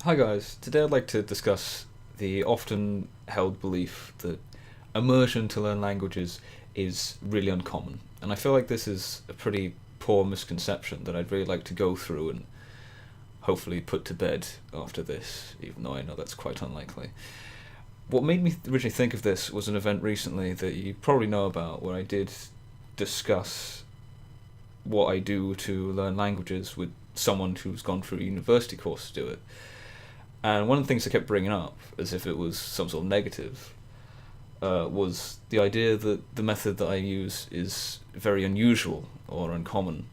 Hi guys, today I'd like to discuss the often held belief that immersion to learn languages is really uncommon. And I feel like this is a pretty poor misconception that I'd really like to go through and hopefully put to bed after this, even though I know that's quite unlikely. What made me originally think of this was an event recently that you probably know about where I did discuss what I do to learn languages with someone who's gone through a university course to do it. And one of the things I kept bringing up, as if it was some sort of negative, was the idea that the method that I use is very unusual or uncommon.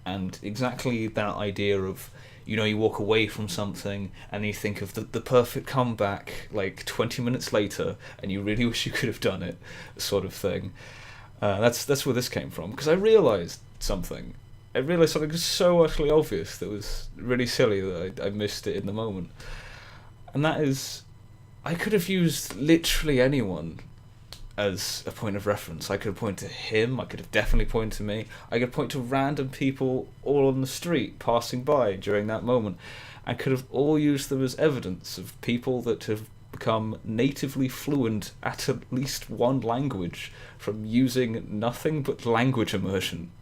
And exactly that idea of, you walk away from something and you think of the perfect comeback like 20 minutes later and you really wish you could have done it, sort of thing. That's where this came from, because I realised something. I realised something so utterly obvious that was really silly that I missed it in the moment. And that is, I could have used literally anyone as a point of reference. I could have pointed to him, I could have definitely pointed to me, I could point to random people all on the street passing by during that moment. I could have all used them as evidence of people that have become natively fluent at least one language from using nothing but language immersion.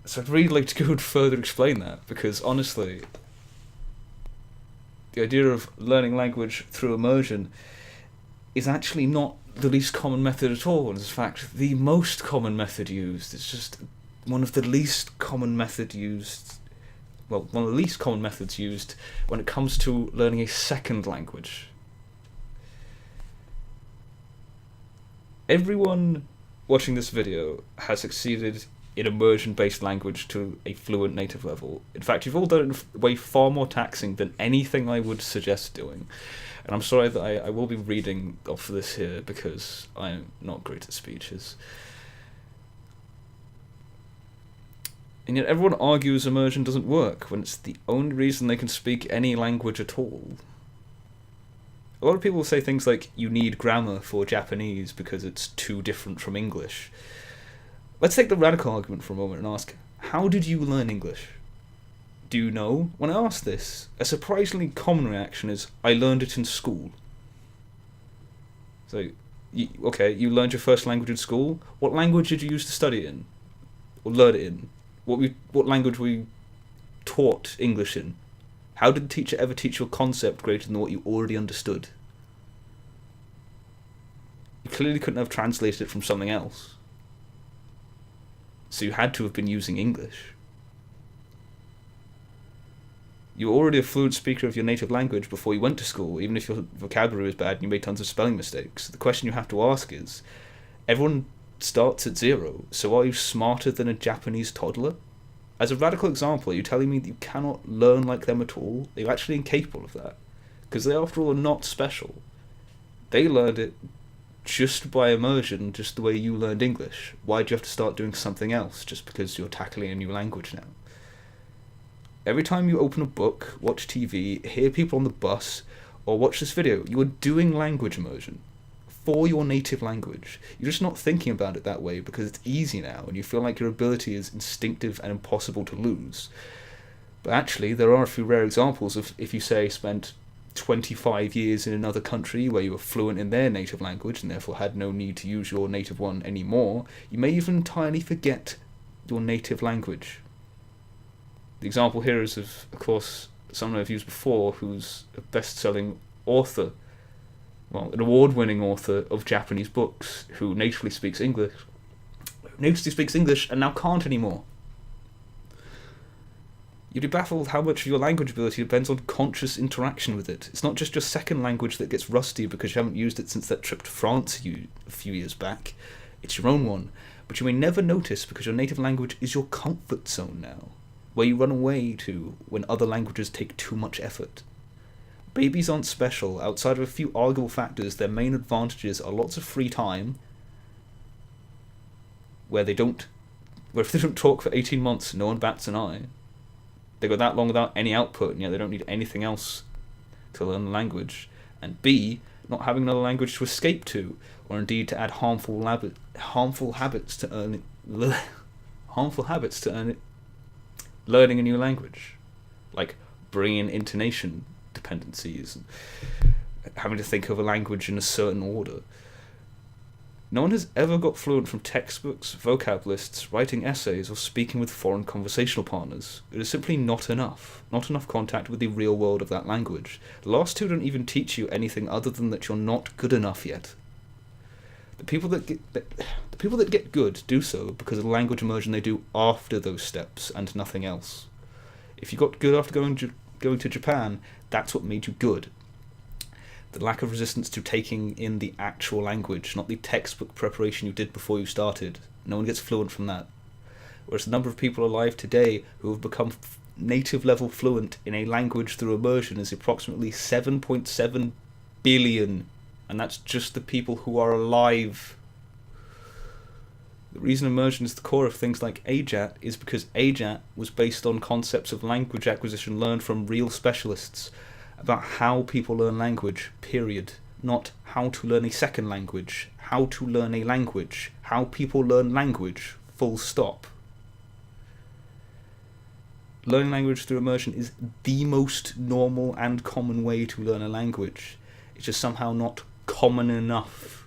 So I'd really like to go and further explain that, because honestly, the idea of learning language through immersion is actually not the least common method at all. In fact, the most common method used. It's just one of the least common method used. Well, one of the least common methods used when it comes to learning a second language. Everyone watching this video has succeeded in immersion-based language to a fluent native level. In fact, you've all done it in a way far more taxing than anything I would suggest doing. And I'm sorry that I will be reading off this here because I'm not great at speeches. And yet everyone argues immersion doesn't work when it's the only reason they can speak any language at all. A lot of people say things like, you need grammar for Japanese because it's too different from English. Let's take the radical argument for a moment and ask, how did you learn English? Do you know? When I ask this, a surprisingly common reaction is, I learned it in school. So, you learned your first language in school? What language did you use to study in? Or learn it in? What language were you taught English in? How did the teacher ever teach you a concept greater than what you already understood? You clearly couldn't have translated it from something else. So you had to have been using English. You were already a fluent speaker of your native language before you went to school, even if your vocabulary was bad and you made tons of spelling mistakes. The question you have to ask is, everyone starts at zero, so are you smarter than a Japanese toddler? As a radical example, are you telling me that you cannot learn like them at all? Are you actually incapable of that? Because they, after all, are not special. They learned it just by immersion, just the way you learned English. Why do you have to start doing something else just because you're tackling a new language now? Every time you open a book, watch TV, hear people on the bus, or watch this video, you are doing language immersion for your native language. You're just not thinking about it that way because it's easy now and you feel like your ability is instinctive and impossible to lose. But actually, there are a few rare examples of, if you say spent 25 years in another country where you were fluent in their native language and therefore had no need to use your native one anymore, you may even entirely forget your native language. The example here is of course, someone I've used before who's a best-selling author, well, an award-winning author of Japanese books who natively speaks English and now can't anymore. You'd be baffled how much of your language ability depends on conscious interaction with it. It's not just your second language that gets rusty because you haven't used it since that trip to France a few years back. It's your own one, but you may never notice because your native language is your comfort zone now, where you run away to when other languages take too much effort. Babies aren't special. Outside of a few arguable factors, their main advantages are lots of free time, where if they don't talk for 18 months, no one bats an eye. They go that long without any output, and yet they don't need anything else to learn the language. And B, not having another language to escape to, or indeed to add harmful habits to earn it, learning a new language. like bringing intonation dependencies, having to think of a language in a certain order. No one has ever got fluent from textbooks, vocab lists, writing essays, or speaking with foreign conversational partners. It is simply not enough. Not enough contact with the real world of that language. The last two don't even teach you anything other than that you're not good enough yet. The people that get good do so because of the language immersion they do after those steps and nothing else. If you got good after going to Japan, that's what made you good. The lack of resistance to taking in the actual language, not the textbook preparation you did before you started. No one gets fluent from that. Whereas the number of people alive today who have become native level fluent in a language through immersion is approximately 7.7 billion, and that's just the people who are alive. The reason immersion is the core of things like AJATT is because AJATT was based on concepts of language acquisition learned from real specialists about how people learn language, period. Not how to learn a second language, how to learn a language, how people learn language, full stop. Learning language through immersion is the most normal and common way to learn a language. It's just somehow not common enough.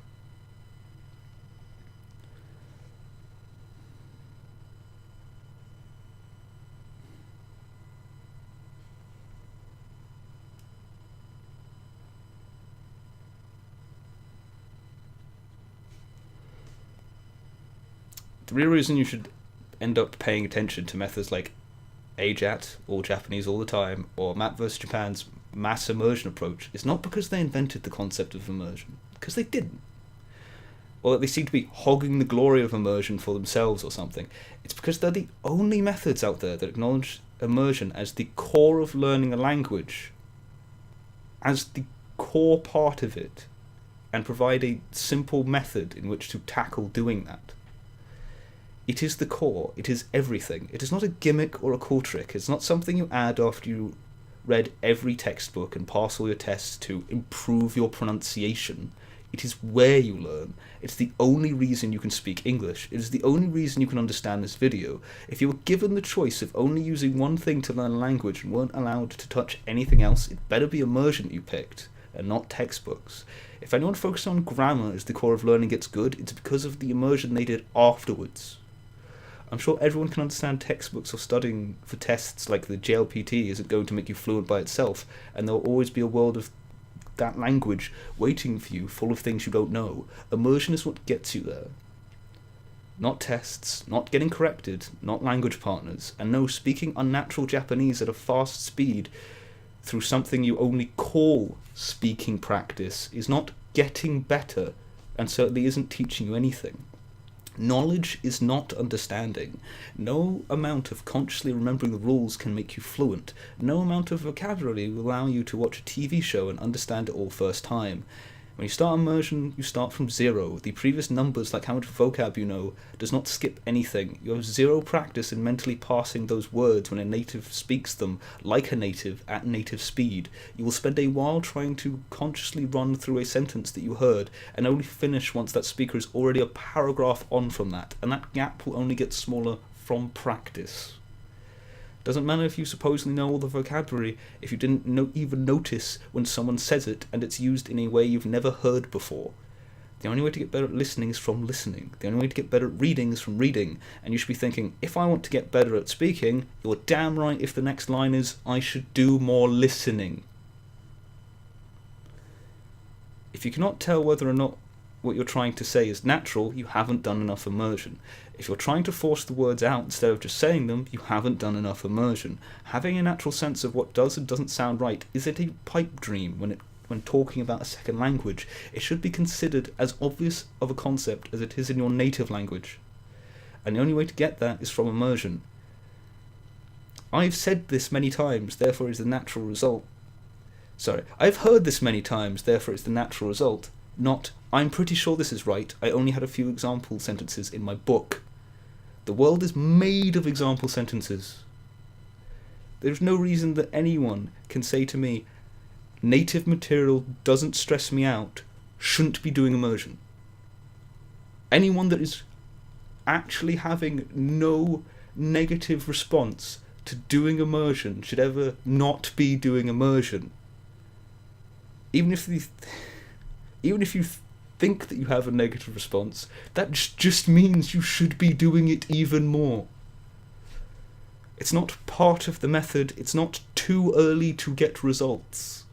The real reason you should end up paying attention to methods like AJATT, all Japanese all the time, or Matt vs. Japan's mass immersion approach is not because they invented the concept of immersion, because they didn't. Or that they seem to be hogging the glory of immersion for themselves or something. It's because they're the only methods out there that acknowledge immersion as the core of learning a language, as the core part of it, and provide a simple method in which to tackle doing that. It is the core. It is everything. It is not a gimmick or a cool trick. It's not something you add after you read every textbook and pass all your tests to improve your pronunciation. It is where you learn. It's the only reason you can speak English. It is the only reason you can understand this video. If you were given the choice of only using one thing to learn a language and weren't allowed to touch anything else, it better be immersion you picked, and not textbooks. If anyone focuses on grammar as the core of learning gets good, it's because of the immersion they did afterwards. I'm sure everyone can understand textbooks or studying for tests like the JLPT isn't going to make you fluent by itself, and there will always be a world of that language waiting for you full of things you don't know. Immersion is what gets you there. Not tests, not getting corrected, not language partners, and no speaking unnatural Japanese at a fast speed through something you only call speaking practice is not getting better, and certainly isn't teaching you anything. Knowledge is not understanding. No amount of consciously remembering the rules can make you fluent. No amount of vocabulary will allow you to watch a TV show and understand it all first time. When you start immersion, you start from zero. The previous numbers, like how much vocab you know, does not skip anything. You have zero practice in mentally parsing those words when a native speaks them, like a native, at native speed. You will spend a while trying to consciously run through a sentence that you heard, and only finish once that speaker is already a paragraph on from that, and that gap will only get smaller from practice. Doesn't matter if you supposedly know all the vocabulary if you didn't even notice when someone says it and it's used in a way you've never heard before. The only way to get better at listening is from listening. The only way to get better at reading is from reading. And you should be thinking, if I want to get better at speaking, you're damn right if the next line is, I should do more listening. If you cannot tell whether or not what you're trying to say is natural, you haven't done enough immersion. If you're trying to force the words out instead of just saying them, you haven't done enough immersion. Having a natural sense of what does and doesn't sound right is it a pipe dream when talking about a second language. It should be considered as obvious of a concept as it is in your native language. And the only way to get that is from immersion. I've said this many times, therefore it's the natural result. I've heard this many times, therefore it's the natural result. Not, I'm pretty sure this is right, I only had a few example sentences in my book. The world is made of example sentences. There's no reason that anyone can say to me, native material doesn't stress me out, shouldn't be doing immersion. Anyone that is actually having no negative response to doing immersion should ever not be doing immersion. Even if you think that you have a negative response, that just means you should be doing it even more. It's not part of the method, it's not too early to get results.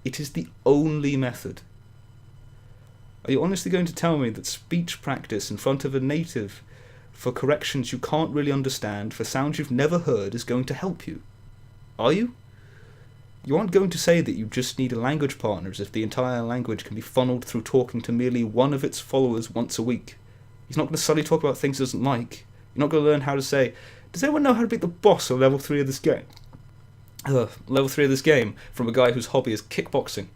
It is the only method. Are you honestly going to tell me that speech practice in front of a native for corrections you can't really understand, for sounds you've never heard, is going to help you? Are you? You aren't going to say that you just need a language partner as if the entire language can be funneled through talking to merely one of its followers once a week. He's not going to suddenly talk about things he doesn't like. You're not going to learn how to say, does anyone know how to beat the boss on level 3 of this game? Level 3 of this game from a guy whose hobby is kickboxing.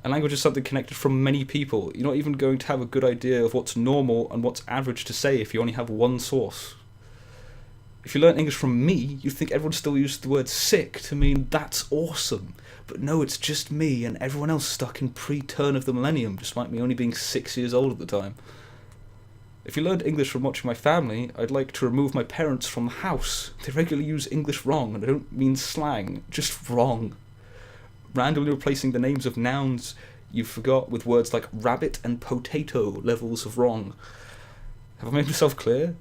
A language is something connected from many people. You're not even going to have a good idea of what's normal and what's average to say if you only have one source. If you learn English from me, you'd think everyone still uses the word sick to mean that's awesome. But no, it's just me and everyone else stuck in pre-turn of the millennium, despite me only being 6 years old at the time. If you learned English from watching my family, I'd like to remove my parents from the house. They regularly use English wrong, and I don't mean slang, just wrong. Randomly replacing the names of nouns you forgot with words like rabbit and potato levels of wrong. Have I made myself clear?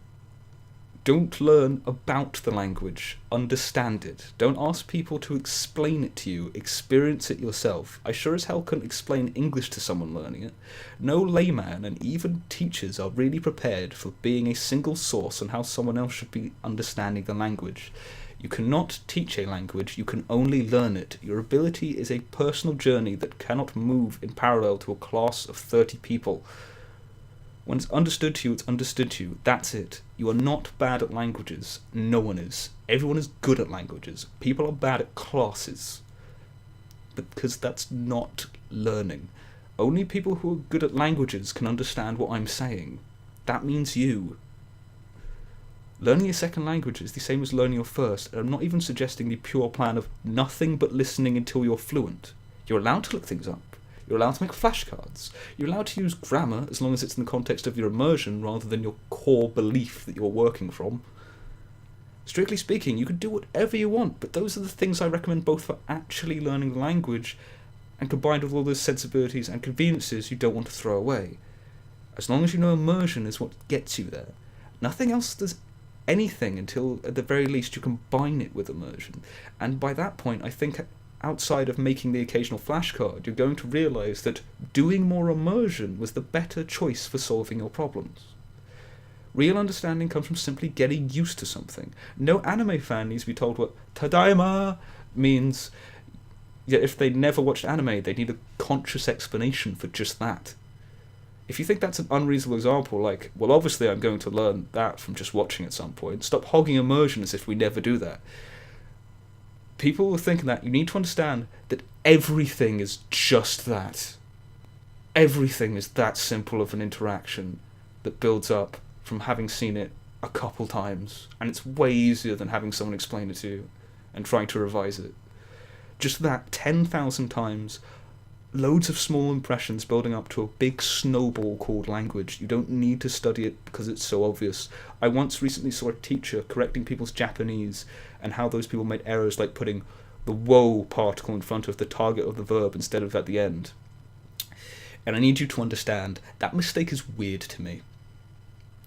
Don't learn about the language, understand it. Don't ask people to explain it to you, experience it yourself. I sure as hell couldn't explain English to someone learning it. No layman and even teachers are really prepared for being a single source on how someone else should be understanding the language. You cannot teach a language, you can only learn it. Your ability is a personal journey that cannot move in parallel to a class of 30 people. When it's understood to you, it's understood to you. That's it. You are not bad at languages. No one is. Everyone is good at languages. People are bad at classes. Because that's not learning. Only people who are good at languages can understand what I'm saying. That means you. Learning a second language is the same as learning your first, and I'm not even suggesting the pure plan of nothing but listening until you're fluent. You're allowed to look things up. You're allowed to make flashcards. You're allowed to use grammar as long as it's in the context of your immersion rather than your core belief that you're working from. Strictly speaking, you can do whatever you want, but those are the things I recommend both for actually learning the language and combined with all those sensibilities and conveniences you don't want to throw away. As long as you know immersion is what gets you there. Nothing else does anything until, at the very least, you combine it with immersion. And by that point, I think outside of making the occasional flashcard, you're going to realise that doing more immersion was the better choice for solving your problems. Real understanding comes from simply getting used to something. No anime fan needs to be told what Tadaima means. Yet if they never watched anime, they need a conscious explanation for just that. If you think that's an unreasonable example, like, well, obviously I'm going to learn that from just watching at some point, stop hogging immersion as if we never do that. People are thinking that you need to understand that everything is just that. Everything is that simple of an interaction that builds up from having seen it a couple times, and it's way easier than having someone explain it to you and trying to revise it. Just that 10,000 times, loads of small impressions building up to a big snowball called language. You don't need to study it because it's so obvious. I once recently saw a teacher correcting people's Japanese and how those people made errors like putting the wo particle in front of the target of the verb instead of at the end. And I need you to understand, that mistake is weird to me.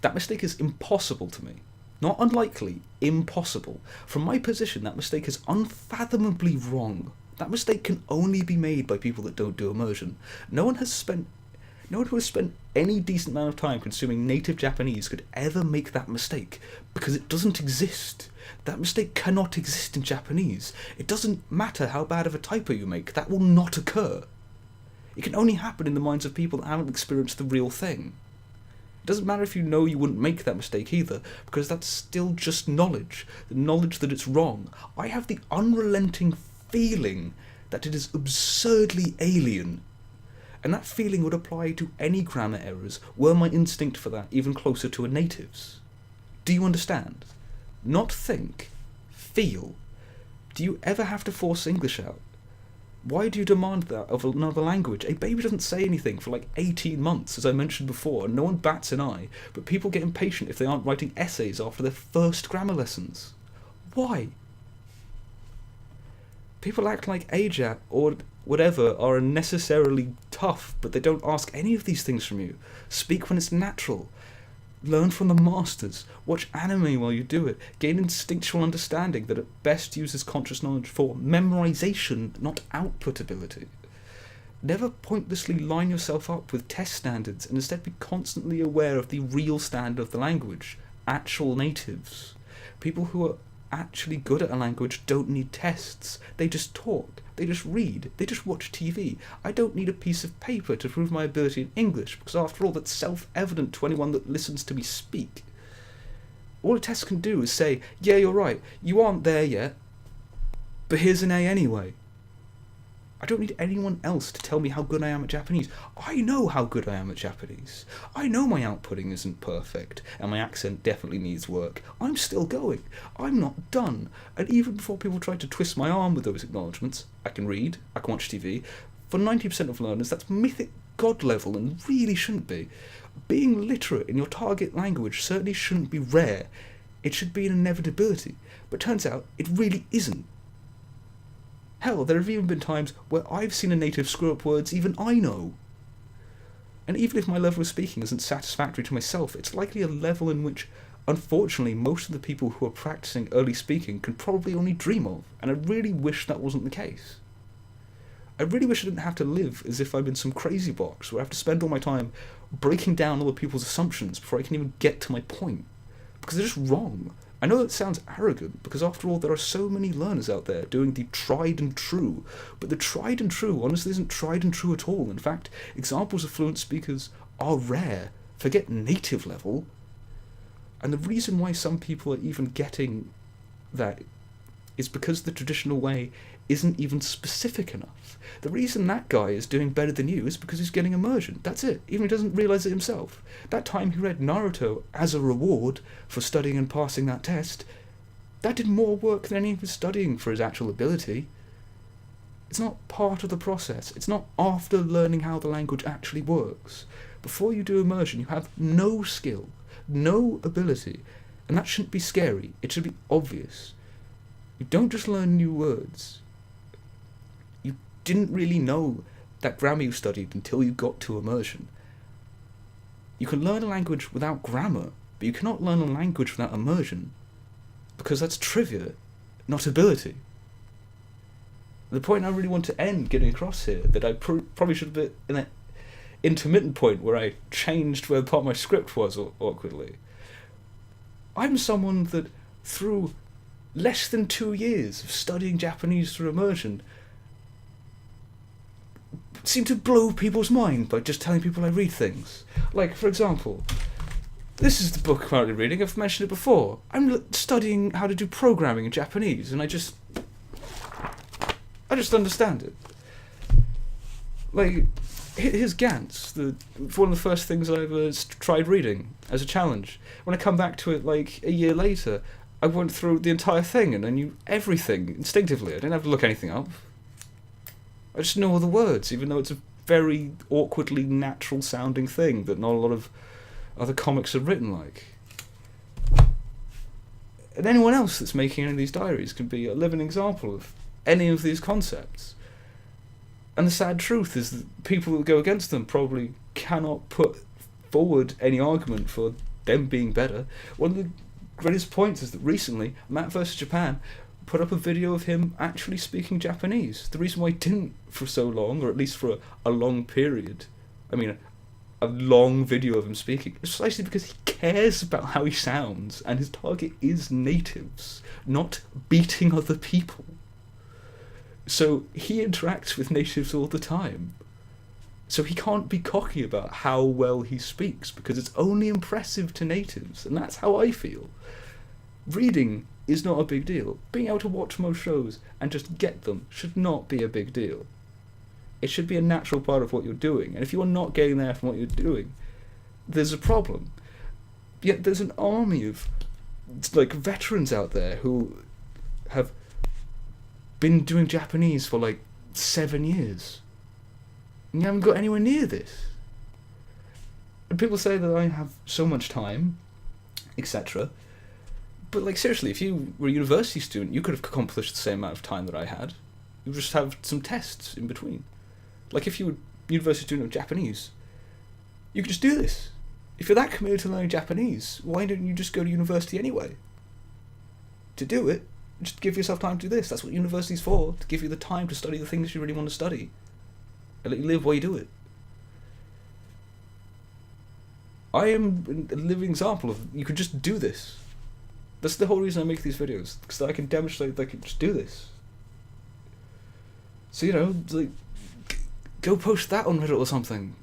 That mistake is impossible to me. Not unlikely, impossible. From my position, that mistake is unfathomably wrong. That mistake can only be made by people that don't do immersion. No one who has spent any decent amount of time consuming native Japanese could ever make that mistake, because it doesn't exist. That mistake cannot exist in Japanese. It doesn't matter how bad of a typo you make, that will not occur. It can only happen in the minds of people that haven't experienced the real thing. It doesn't matter if you know you wouldn't make that mistake either, because that's still just knowledge. The knowledge that it's wrong. I have the unrelenting feeling that it is absurdly alien, and that feeling would apply to any grammar errors were my instinct for that even closer to a native's. Do you understand? Not think, feel. Do you ever have to force English out? Why do you demand that of another language? A baby doesn't say anything for like 18 months, as I mentioned before, and no one bats an eye, but people get impatient if they aren't writing essays after their first grammar lessons. Why? People act like AJATT or whatever are unnecessarily tough, but they don't ask any of these things from you. Speak when it's natural. Learn from the masters. Watch anime while you do it. Gain instinctual understanding that at best uses conscious knowledge for memorization, not output ability. Never pointlessly line yourself up with test standards, and instead be constantly aware of the real standard of the language. Actual natives. People who are actually good at a language don't need tests. They just talk. They just read. They just watch TV. I don't need a piece of paper to prove my ability in English, because after all, that's self-evident to anyone that listens to me speak. All a test can do is say, yeah, you're right, you aren't there yet, but here's an A anyway. I don't need anyone else to tell me how good I am at Japanese. I know how good I am at Japanese. I know my outputting isn't perfect, and my accent definitely needs work. I'm still going. I'm not done. And even before people try to twist my arm with those acknowledgements, I can read, I can watch TV. For 90% of learners, that's mythic god level and really shouldn't be. Being literate in your target language certainly shouldn't be rare. It should be an inevitability. But turns out, it really isn't. Hell, there have even been times where I've seen a native screw up words even I know. And even if my level of speaking isn't satisfactory to myself, it's likely a level in which, unfortunately, most of the people who are practicing early speaking can probably only dream of, and I really wish that wasn't the case. I really wish I didn't have to live as if I'm in some crazy box where I have to spend all my time breaking down other people's assumptions before I can even get to my point. Because they're just wrong. I know that sounds arrogant, because after all, there are so many learners out there doing the tried and true, but the tried and true honestly isn't tried and true at all. In fact, examples of fluent speakers are rare. Forget native level. And the reason why some people are even getting that is because the traditional way isn't even specific enough. The reason that guy is doing better than you is because he's getting immersion. That's it. Even he doesn't realise it himself. That time he read Naruto as a reward for studying and passing that test, that did more work than any of his studying for his actual ability. It's not part of the process. It's not after learning how the language actually works. Before you do immersion, you have no skill, no ability, and that shouldn't be scary. It should be obvious. You don't just learn new words. You didn't really know that grammar you studied until you got to immersion. You can learn a language without grammar, but you cannot learn a language without immersion, because that's trivia, not ability. The point I really want to end getting across here, that I probably should have been in an intermittent point where I changed where part of my script was awkwardly. I'm someone that, through less than 2 years of studying Japanese through immersion, seem to blow people's mind by just telling people I read things. Like, for example, this is the book I'm currently reading. I've mentioned it before. I'm studying how to do programming in Japanese, and I just understand it. Like, here's Gantz, one of the first things I ever tried reading as a challenge. When I come back to it like a year later, I went through the entire thing and I knew everything instinctively. I didn't have to look anything up. I just know all the words, even though it's a very awkwardly natural sounding thing that not a lot of other comics are written like. And anyone else that's making any of these diaries can be a living example of any of these concepts. And the sad truth is that people that go against them probably cannot put forward any argument for them being better. One of the greatest points is that recently, Matt vs. Japan put up a video of him actually speaking Japanese. The reason why he didn't for so long, or at least for a long period, a long video of him speaking, is precisely because he cares about how he sounds, and his target is natives, not beating other people. So he interacts with natives all the time. So he can't be cocky about how well he speaks, because it's only impressive to natives, and that's how I feel. Reading is not a big deal. Being able to watch most shows and just get them should not be a big deal. It should be a natural part of what you're doing, and if you are not getting there from what you're doing, there's a problem. Yet there's an army of veterans out there who have been doing Japanese for 7 years. And you haven't got anywhere near this. And people say that I have so much time, etc. But, like, seriously, if you were a university student, you could have accomplished the same amount of time that I had. You just have some tests in between. Like, if you were a university student of Japanese, you could just do this. If you're that committed to learning Japanese, why don't you just go to university anyway? To do it, just give yourself time to do this. That's what university's for, to give you the time to study the things you really want to study. And let you live while you do it. I am a living example of, you could just do this. That's the whole reason I make these videos, because I can demonstrate that I can just do this. So, you know, like, go post that on Reddit or something.